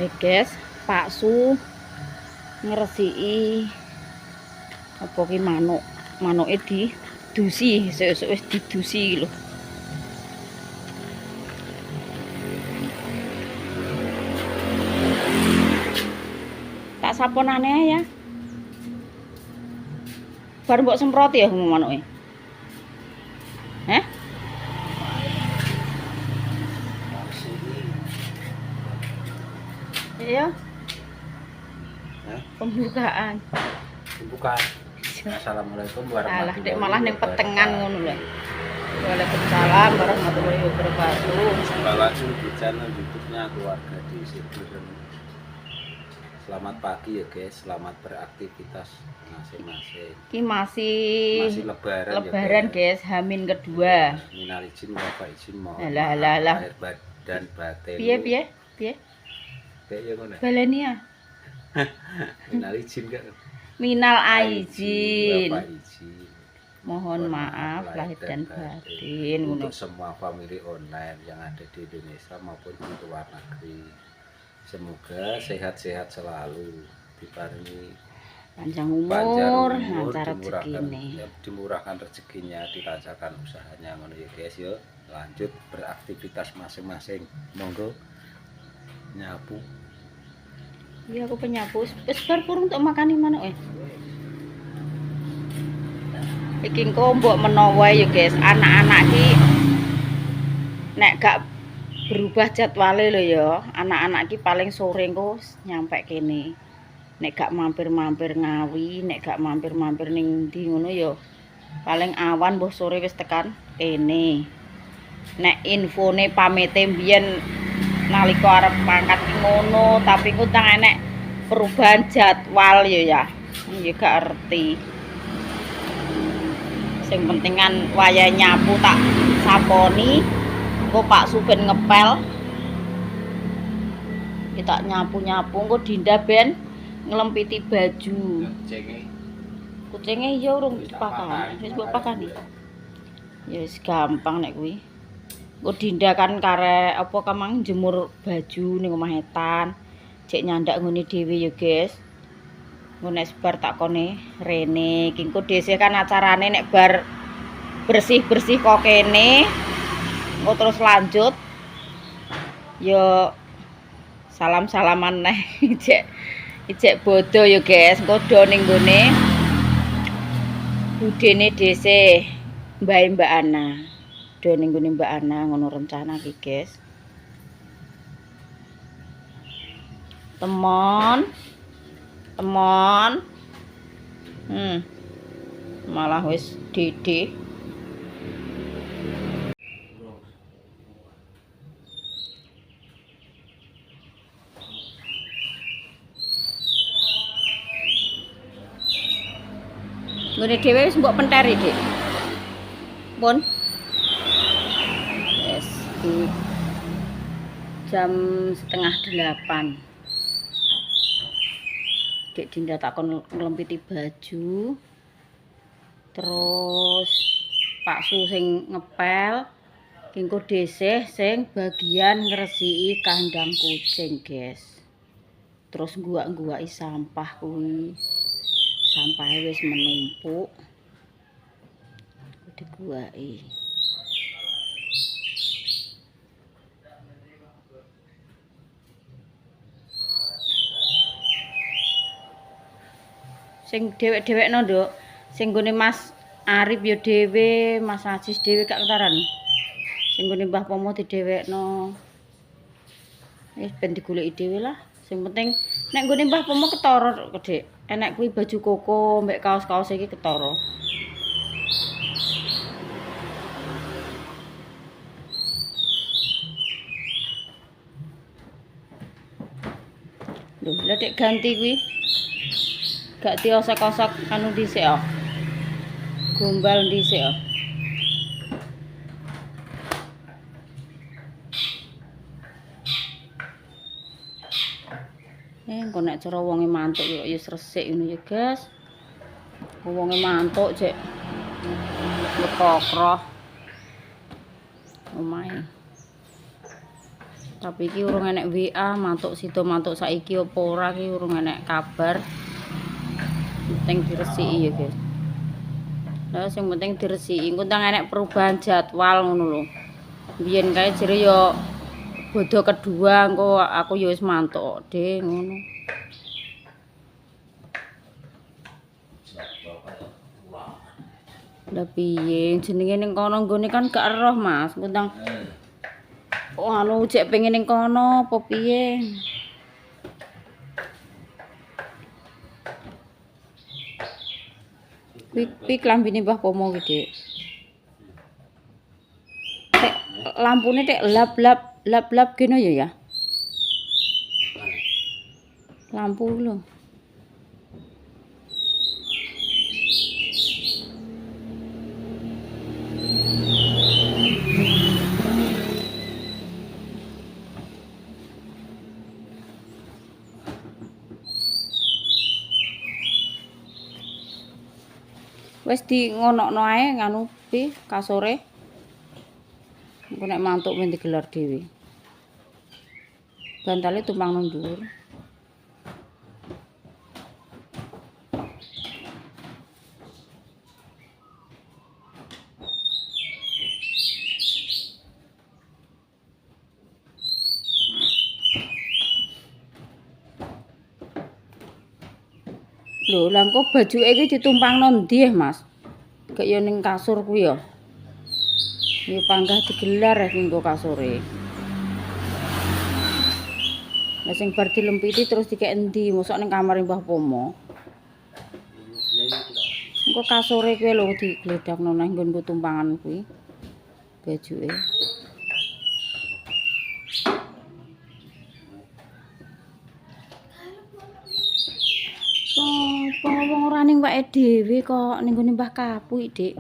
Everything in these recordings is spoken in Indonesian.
Guys, Pak Su ngresiki apa ki manuke didusi, sesuk wis didusi lho. Tak saponane ya. Bar mbok semprot ya manuke. Heh? Iya. Pembukaan. Assalamualaikum warahmatullahi wabarakatuh. Malah ning petengan ngono lho. Waalaikumsalam warahmatullahi wabarakatuh. Bawaslu di channel YouTube-nya Keluarga di Sidoarjo. Selamat pagi ya guys, selamat beraktivitas masing-masing. Ki masih lebaran ya, guys, Hamin kedua. Minal izin wa izin mohon. Alah. Lahir dan batin. Piye? Kayak ngono. Baleni ya. Minal izin kan. Minal aizin. Bapak izin. Mohon maaf lahir dan batin untuk semua family online yang ada di Indonesia maupun di luar negeri. Semoga sehat-sehat selalu, diparingi panjang umur, lancar dimurahkan rezekinya, dilancarkan usahanya ngono ya guys yo. Lanjut beraktivitas masing-masing. Monggo nyapu. Iya aku penyapu. Wis bar purung untuk makani manuk iki engko mbok menawa ya guys, anak-anak iki nek gak berubah jadwale lho ya, anak-anak iki paling sore engko nyampe kene. Nek gak mampir-mampir Ngawi, nek gak mampir-mampir ning ndi ngono ya, paling awan mbah sore wis tekan kene. Nek infone pamite mbiyen nalika arep mangkat ngono, tapi ku tang enek perubahan jadwal ya. Ya gak ngerti. Sing pentingan waya nyapu tak saponi, engko Pak Suben ngepel. Kita nyapu-nyapu engko Dinda ben nglempiti baju. Kucinge ya urung dipakan. Wis mbok pakani. Ya wis gampang nek kuwi. Engko Dinda kan kare apa kamang jemur baju ning omah Etan. Cek nyandak ngene dhewe ya, guys. Engko nek bar takone rene, iki engko dhisik kan acarane nek bar bersih-bersih kok kene. Engko terus lanjut. Yo salam-salaman neh ijek bodo ya, guys. Engko do ning gone budene dhisik Mbak Ana. Do ning gone Mbak Ana ngono rencana iki, guys. Temon malah wis dede. Ngene dhewe wis mbok penteri, Dik. Pun. Yes, di jam 7:30. Dek Dinda takon nglempiti baju. Terus Pak Su sing ngepel, engko desih sing bagian ngresiki kandang kucing, guys. Terus guwak-guwaki sampah kuwi. Sampahe wis menumpuk. Diguwaki. Sing dhewek-dhewekno, Nduk. Sing nggone Mas Arif ya dhewe, Mas Aziz dhewe gak ketarani. Sing nggone Mbah Pomo didhewekno. Wis ben digoleki dhewe lah. Sing penting nek nggone Mbah Pomo ketara, Dik. Enek kuwi baju koko mbek kaos-kaos iki ketara. Lho, lha Dik ganti kuwi. Gak diosok-osok anu dhisik ah. Gombal dhisik ah. Engko nek cara wonge mantuk yo wis resik ngono ya, guys. Wonge mantuk cek lekokroh omahe. Tapi iki urung enek WA, mantuk sido mantuk saiki apa ora iki urung enek kabar. Penting diresiki ya, guys. Lah sing penting diresiki, engko ndang enek perubahan jadwal ngono lho. Biyen kae jere yo bodo kedua engko aku ya wis mantuk Dek ngono. Lah piye jenenge ning kono nggone kan gak eroh Mas, engko ndang oh anu cek pengen ning kono apa piye? Kuwi klambine Mbah Pomo kuwi, Dik. Tek lampune tek lap-lap kene ya. Lampu lho. Wis di ngonokno ae nganu pi kasure. Engko nek mantuk men digelar dhewe. Bantale tumpang nang dhuwur. Lho, lah engko bajuke iki ditumpangno ndi, Mas? Gak ya ning kasur kuwi ya. Ya panggah digelar engko kasure. Lah sing bar dilempiti terus dikek endi? Mosok ning kamare Mbah Pomo. Engko kasure kuwi lho digledakno nang nggonku tumpangan kuwi. Bajuke. Apa wong ora ning wake dhewe kok ning gone Mbah Kapu, Dik.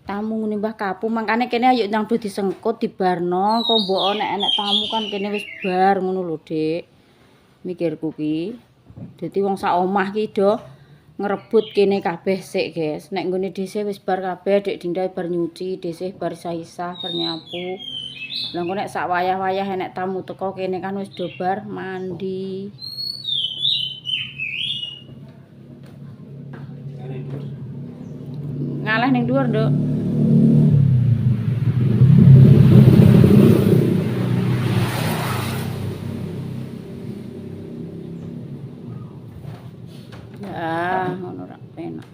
Tamu ngene Mbah Kapu mangkane kene ayo nang do disengkut dibarno, kok mbok nek enek tamu kan kene wis bar ngono lho, Dik. Mikirku ki. Dadi wong sak omah ki do ngrebut kene kabeh sik, guys. Nek nggone dhisik wis bar kabeh, Dik Dinda bar nyuci, dhisik bar isa-isa, bar nyapu. Lah engko nek sak wayah-wayah enek tamu teko kene kan wis do bar mandi. Ngalah ning dhuwur, Nduk. Ya, ngono ora penak.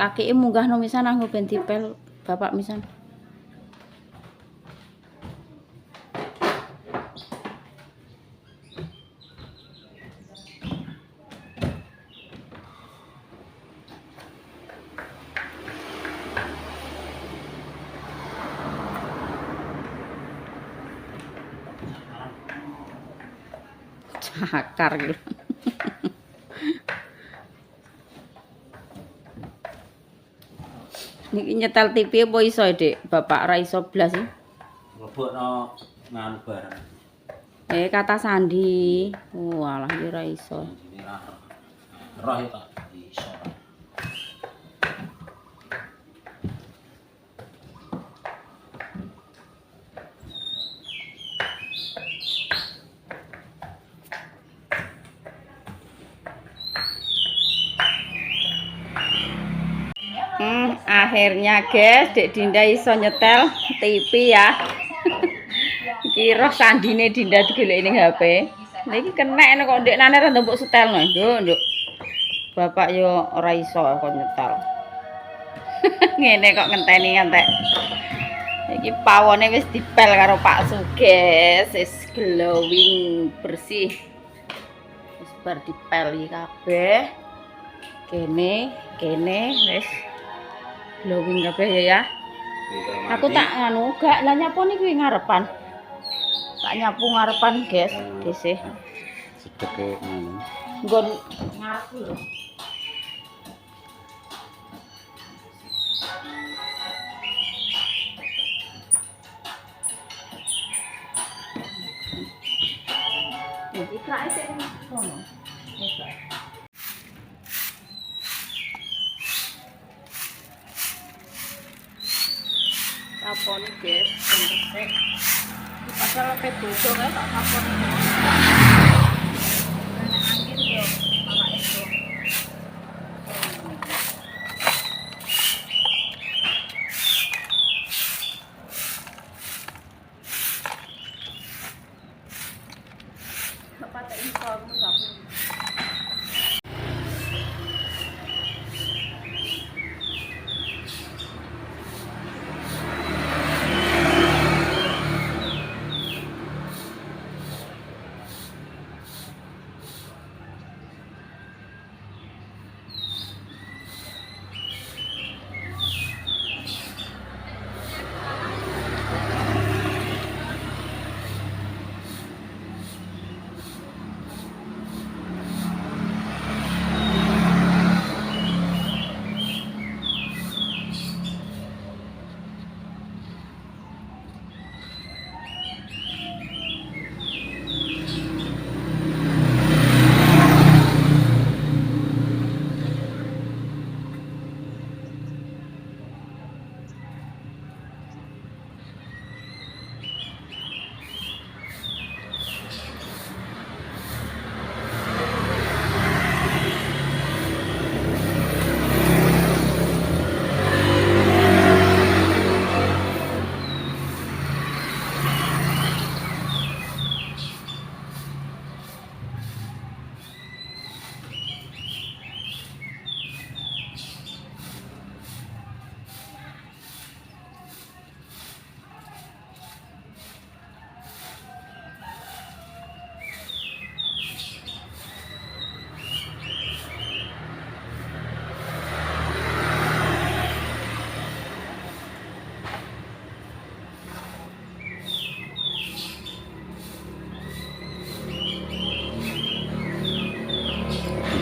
Kakeke munggahno misan anggo ben dipel bapak misan. Cakar gitu. Niki nyetel TV apa iso, Dik? Bapak ora iso blas iki. Mlebokno nganu barang. Kata sandi. Walah iki ora iso. Roh itu iso. Akhirnya guys, Dek Dinda iso nyetel TV ya. Iki roh sandine Dinda digoleki ning HP. Lah iki kenek kok Ndek Nane ra mbok setelno, Nduk. Bapak yo ora iso kok nyetel. Ngene kok ngenteni ngantek. Iki pawone wis dipel karo Pak Suges, wis glowing bersih. Wis bar dipeli kabeh. Kene wis glowing kabeh ya. Aku tak anu gak lah nyapone kuwi ngarepan. Tak nyapu ngarepan, guys. Dhisik. Sedeke ngono. Nggon ngarep lho. Iki kae sik ngono. saponi guys, resik. Pasal lepe bodo kae tak saponi. Nek angin yo malah itu. Bapak tak info kamu.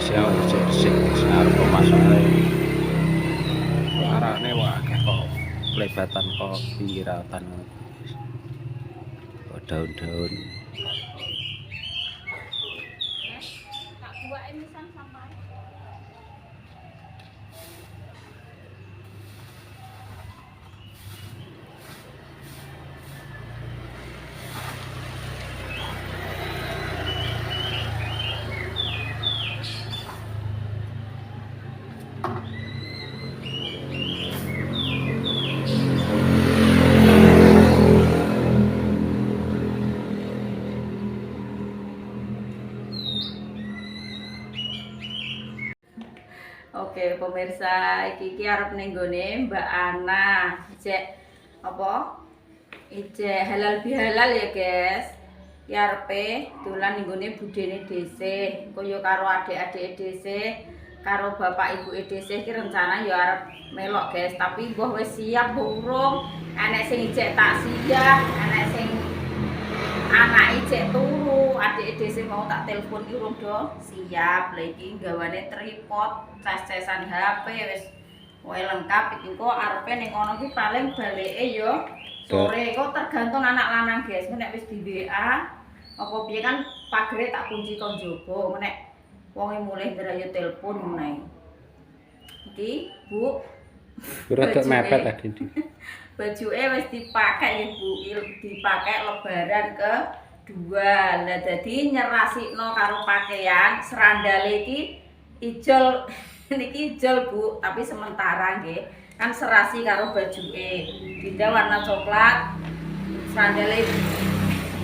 Bisa resik arep masuk arane wae kok pelebatan kok pinggiratan kok daun-daun. Tak buat emisan sampai. Oke pemirsa, iki arep ning gone Mbak Ana. Ijek apa? Ijek halal bihalal ya, guys. Ki arepe dolan ning gone budene dhisik. Engko yo karo adik-adik dhisik, karo bapak ibu dhisik ki rencana yo arep melok, guys. Tapi mbah wis siap burung. Enek sing ijek tak siap, enek sing anak ijek turu, adik dhisik mau tak telepon ki urung do siap. Lah iki gawane tripod, cas-casan HP wis wae lengkap. Iki kok arepe ning kono ki paling baleke yo sore. Kok tergantung anak lanang, guys. Nek wis di WA apa piye kan pagere tak kunci kon jaba. Nek wonge mulih ndra yo telepon meneh. Iki, Bu. Rada mepet tadi. Bajuke wis dipakai ya Bu, dipakai lebaran kedua. Lah dadi nyerasikno karo pakaian serandale iki ijol niki ijol Bu, tapi sementara nggih. Kan serasi karo bajuke. Dinda warna coklat. Serandale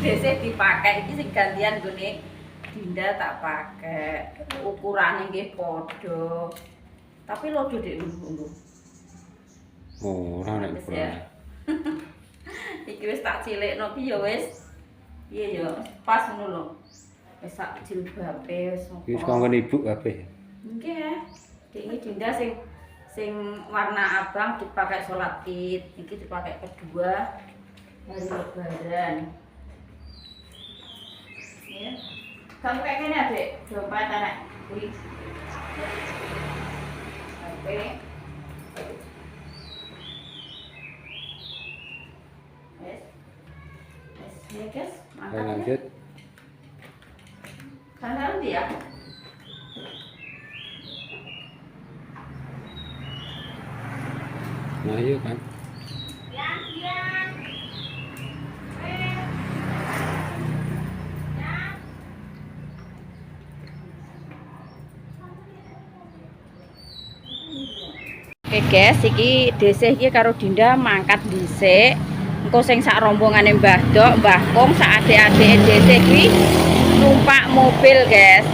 dhisik dipakai iki sing gantian gone Dinda tak pakai. Ukurane nggih padha. Tapi lodo Dek lho. Oh, ora nek ukuran. Iki wis tak cilikno ki ya wis. Iya ya, pas ngono lho. Wis sak jilbabe wis Wis kanggo ibu kabeh. Nggih. Iki Dinda sing warna abang dipakai sholat Id, iki dipakai kedua hari lebaran. Ya. Kamu kayak gini Adik, dompet anak kuwi. Oke. Ya guys, Lanjut. Kan nanti ya. Nah, iya kan. Ya. Oke guys, iki dhisik iki karo Dinda mangkat dhisik. Engko sing sak rombongane Mbah Dok, Mbah Kong, sak adik-adike dhisik kuwi numpak mobil guys.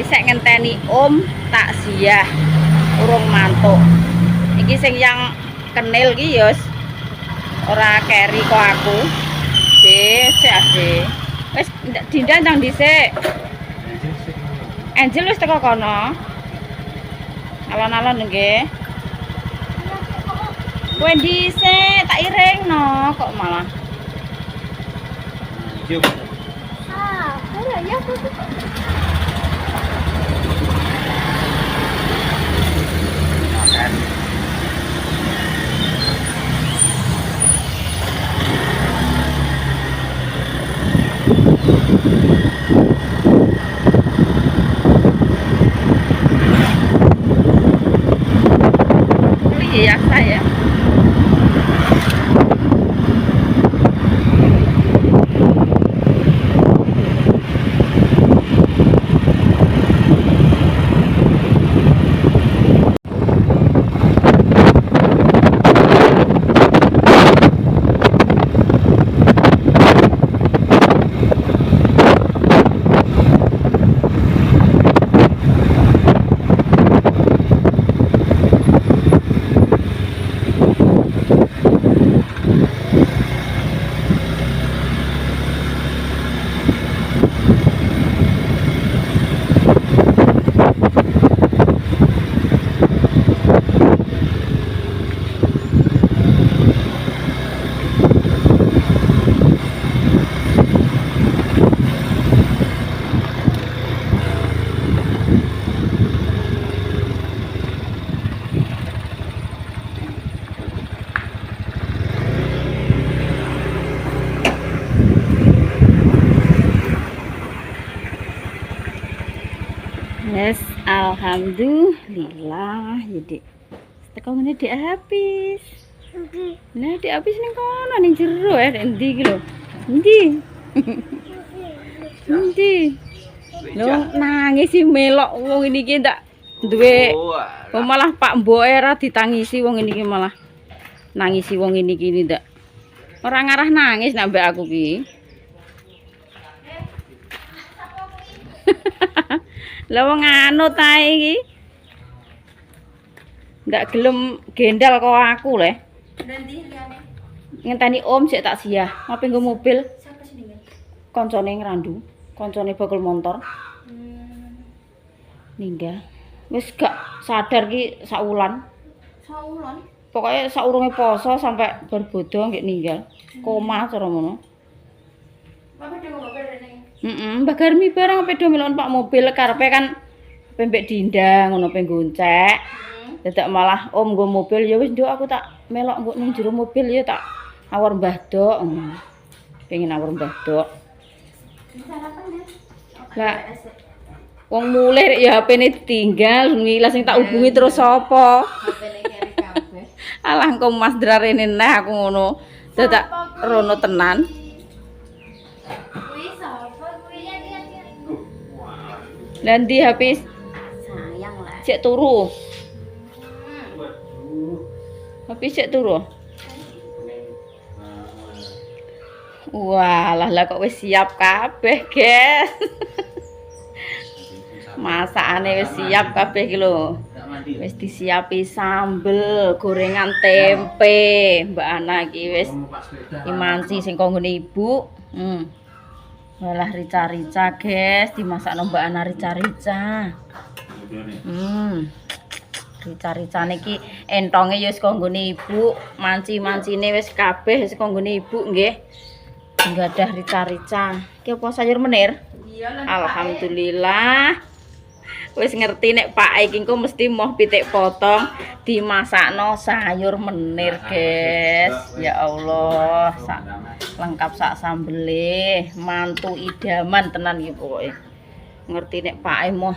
Isek ngenteni Om takziah urung mantuk. Iki sing yang kenil iki ya ora keri kok aku. Sik ade. Wis Dinda ndang dhisik. Angel wis teko kono. Alon-alon nggih. Kowe dhisik tak iringno kok malah. Yuk. Ora ya kok. Makan. Iya saya. Yes, alhamdulillah ya Dik. Teko ngene Dik habis. Nah, Dik habis ning kono ning jero ya endi iki lho. Endi? Endi? Lho nangis si melok wong ini iki ndak duwe. Kok malah Pak Mboke ora ditangisi wong ini iki malah nangisi wong ini iki ndak. Ora ngarah nangis nek mbak aku ki. Lah wong anu ta iki. Ndak gelem gendal kok aku le. Nanti liyane. Ngenteni Om sik tak siah. Ngopi nggo mobil. Siapa sih nih? Koncone ngrandu, koncone bakul motor. Ninggal. Wis gak sadar ki sak wulan. Saulan. Pokoknya saurunge poso sampai berbodo nggih ninggal. Koma cara ngono. Bapak udah ngomong rene. Mbak Garmi barang pedo melon Pak mobil karepe kan pembek Dinda ngono pe goncek. Dadak malah Om nggo mobil ya wis nduk aku tak melok nggo ning jero mobil ya tak awar Mbah Dok. Pengen awar Mbah Dok. Sarapan deh. Lah wong mulih rek ya HP-ne ditinggal ngilas sing tak hubungi terus sapa? HP-ne kere kabeh. Alah engko Mas Drarene neh aku ngono. Dadak rono tenan. Kuwi sapa kuwi ya dia. Lah ndi habis Sayang lah. cek turu. Habis cek turu. Wah, lah kok wis siap kabeh, guys. Masakane wis siap kabeh iki lho. Wis disiapi sambel, gorengan tempe. Mbak Ana iki wis imansi sing kanggo ibu. Walah rica-rica, guys, dimasakno Mbak Ana rica-rica. Rica-ricane iki entonge ya wis kanggo ibu, manci-mancine wis kabeh wis kanggo ibu nggih. Nggadah rica-rica. Ki apa sayur menir? Iya lah. Alhamdulillah. Wis ngerti nek Pak iki engko mesti moh pitik potong dimasakno sayur menir, guys. Ya Allah, sak lengkap sak sambele, mantu idaman tenan iki pokoke. Ngerti nek Pak moh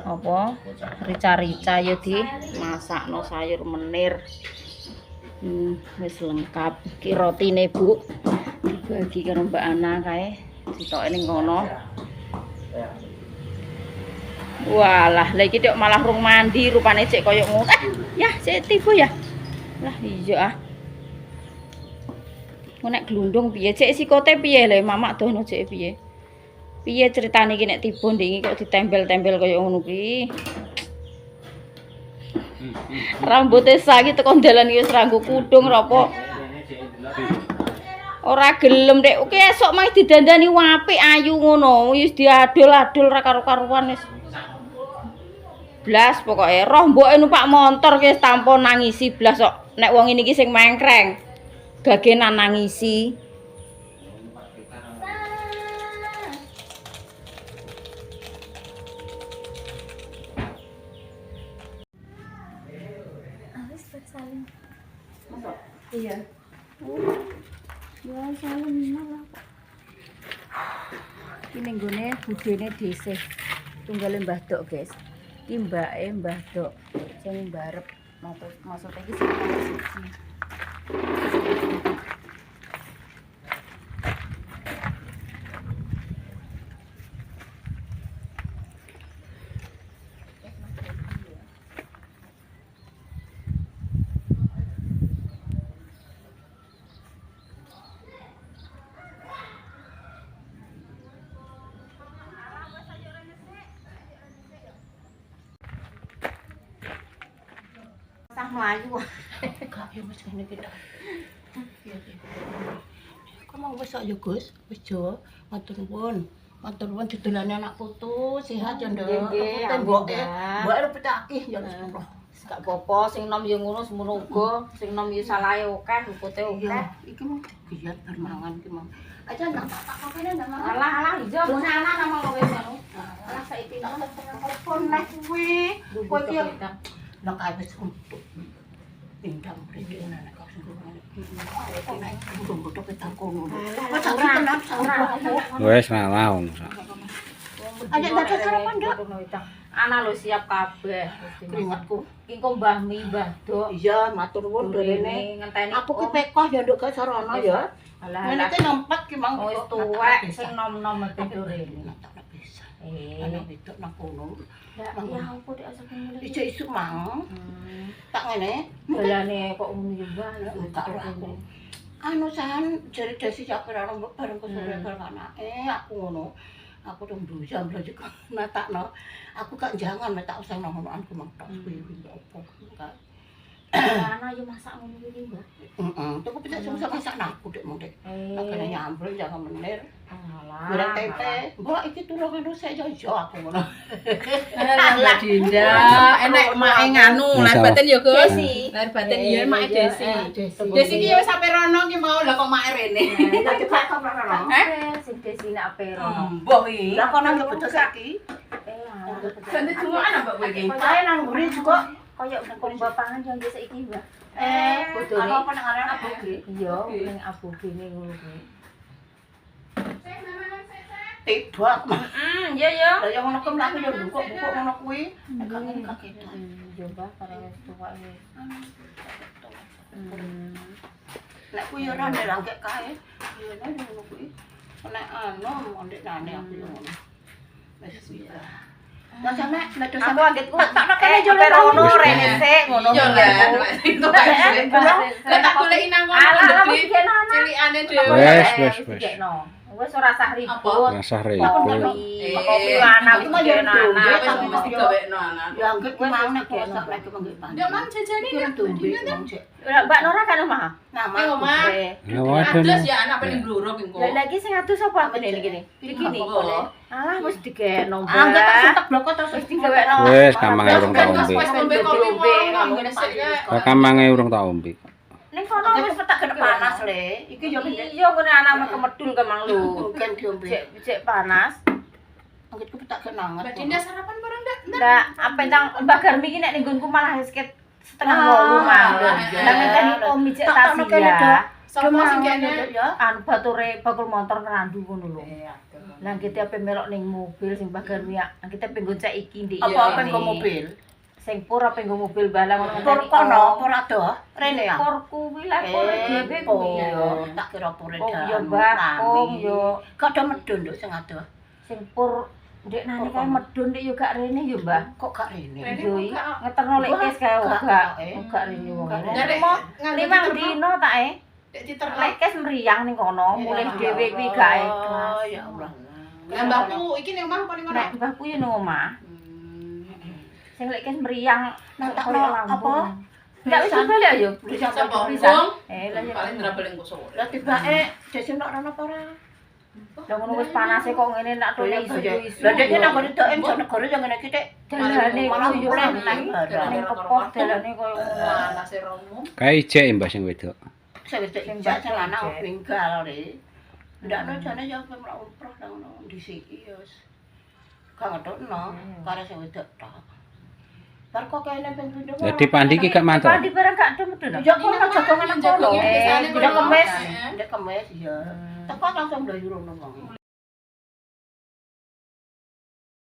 apa rica-rica ya dimasakno sayur menir. Wis lengkap. Ki rotine, Bu. Dibagi karo Mbak Ana kae. Ditoke ning kono. Walah, lah iki tok malah rung mandi rupane cek koyo ngono. Ya, cek tiba ya. Lah iya ah. Mau nek glundung piye? Cek sikote piye lho, mamak dono cek piye? Piye ceritane iki nek tiba ndingi kok ditempel-tempel koyo ngono kuwi? Rambutnya saiki tekan dalan iki wis ranggo kudung apa? Ora gelem dek. Oke esuk mah didandani apik ayu ngono. Wis diadol-adol ra karo-karuan wis. Blas pokoke roh mboke numpak motor ki tanpa nangisi blas kok. Nek wong ini iki sing mengkreng. Gagenan nangisi. Harus bersalin. Iya. Ya salem malah. Iki ning gone budene dhisik. Tunggale Mbah Dok, guys. Iki mbake Mbah Dok sing mbarep. Maksudnya iki sing nomor 1. Sah mlayu. Gak yo wis ngene iki tok. Kok mau wis ya Gus? Wis jo, matur nuwun. Matur nuwun didolani anak putu, sehat ya Nduk. Nggih, Tembok e. alhamdulillah. Mbok arep petakih ya Allah. Gak apa-apa sing nom ya ngono semono uga, sing nom ya salahe akeh, hukuté akeh. Iya, iki mau giat bar mangan iki mau. Aja nang tak kene nang mangan. Alah ijo mun anak nama lo wis ngono. Alah saiki nang Apa nek kuwi? Kowe iki nek kae wis untuk pindang mriki nek kok sing ngene. Kok nek bodoh petak kono. Kok tak kenal sama. Wes ngalah ngono. Aja dados sarapan, Nduk. Anak lo siap kabeh. Keringatku. Iki kok Mbah Mi, Mbah Dok. Iya, matur nuwun dorene. Ngenteni Aku ki pekoh ya nduk gak sarana ya. Alah Ngene iki nempet ki mang wis tuwek sing nom-nom tidurene. tak bisa. Eh, Ana wedok nang kono. ya apa dek asal mulai. Isuk-isuk mang. Tak ngene. Dalane kok ngono ya Mbah. Tak ora aku. Anu san jare dasi capek ora mbok bareng kesore karo anake aku ngono. Aku tuh mbujam lho juga natakno. Aku gak jangan tak usah ngonoan ku mang tok kuwi opo enggak. Anak yo masak ngono iki Mbah. Heeh, tuku pecah susah masak aku dek mung dek. Tak kena nyambrol jangan menir. Alah. Goreng tempe. Mbak iki tulung anu sik yo aku ngono. Lah Dinda, enek make nganu, lahir batin ya Gus. Lahir batin iya make Desi. Desi ki ya wis sampe rono ki mau lah kok make rene. Lah cepat kok ora. Sing desi nak pero. Mbok iki. Lah kono yo betul saiki. Sante cuma Mbak kowe iki. Saya nang mburi juga Kayak kok bapangan yang desa iki, Mbah. bodone apa nang arep aboge. Iya, ning abogene ngono kuwi. Tiba aku. Iya ya. Lah yo ngono kuwi aku yo bukuk-bukuk ngono kuwi. Nek ngene kaget. Coba karo wis tuwa wis. Nek kuwi yo ora ndelangke kae. Yo nek ngono kuwi. Nek anu mondek nane aku yo ngono. Wis bisa. Lah sampe nek dosa Aku anggitku tak kene yo pero ngono ngono rene sik ngono. Iya lah. Lah tak goleki nang kono ndek cilikane dhewe. Wes. Wis ora sah ribut. Rasah ribut. Kopi anak Iku mah yo anak. Wis mesti gawekno anak. ya anggit ku mau nek posak nek kemengke pan. Ndek mang jajane Iki nek tumbe mong cek. Mbak Nora kan omah. Nama Ayo, Ma. adus ya anak paling bluro pingko. Lah lagi sing adus sapa ngene iki. Iki boleh. Alah wis digeno, Mbak. Anggit tak sentek bloko terus Wis digawekno. Wes kamang urung tak Wis ombe. ngombe kopi ngono ngene sik ya. Kok kamange urung tak ombe. Ning kono Anggit wis petak kena panas le. Iki yo pendek. iya kene anak kemedul kemang lu. Bukan diombe. Cek panas. Anggit ku petak kena anget. Mbak Dinda sarapan bareng ndak? Lah, apa entang Mbak Garmi iki nek ning nggonku malah seket setengah 8 mah. Lah ngenteni komi cek Tasia. Sopo sing kene? ya. Anu bature bakul motor ngerandu ngono lho. Lah kita ape melok ning mobil sing Mbak Garmi kita penggon cek iki ndek. Apa nggo mobil? Sing pur apa nggo mobil balang ngono. Pur kono, pur ado. Rene ya. Pur kuwi lah pur dhewe kuwi yo. Tak kira pure Oh dah. yo bakung yo Kok do medun nduk sing ado. sing pur Ndek nani kae medun ndek yo gak rene yo, Mbah. Kok gak rene? Rene Yo kok gak- ngeterno lek kes kae Gak, gak. gak, Gak rene wong. Gak rene. Ndek Mau nganggo 5 diterno. dino tak Dek diterno. lek kes mriyang ning kono, mulih dhewe kuwi gak ikhlas. Oh, ya Allah. Lah mbahku iki ning omah apa ning kono? Nek mbahku yo nang omah. Hmm. Sing lek kes mriyang Nang tak koyo no, Lampung. apa? Enggak wis balik ayo. Bisa Sapa? Bisa. Wong? Lah ya. Paling ndrabel ning sore. Lah tibake desi nok rono apa ora? Lah ngono wis panase kok ngene nak tole isu-isu. Lah dek nang ngene tok ento negara yang ngene iki, Dik. dalane Malah yo mulai nang nang ning kepok dalane koyo ngono. Panase romo. Kae ijek Mbah sing wedok. Saya wis sing jak lanang pinggal re. Ndak no jane ya pemra umroh nang ngono disiki ya wis. Gak ngetokno karo sing wedok tok. Bar kok kene ping pindho. Jadi Pandi ki gak mantul. Pandi barang gak demedun. Ya kok nang jagongan nang kono. Jagongnya biasane Ndek kemis, kono. ndek kemis ya. Teko langsung mlayu rono wong.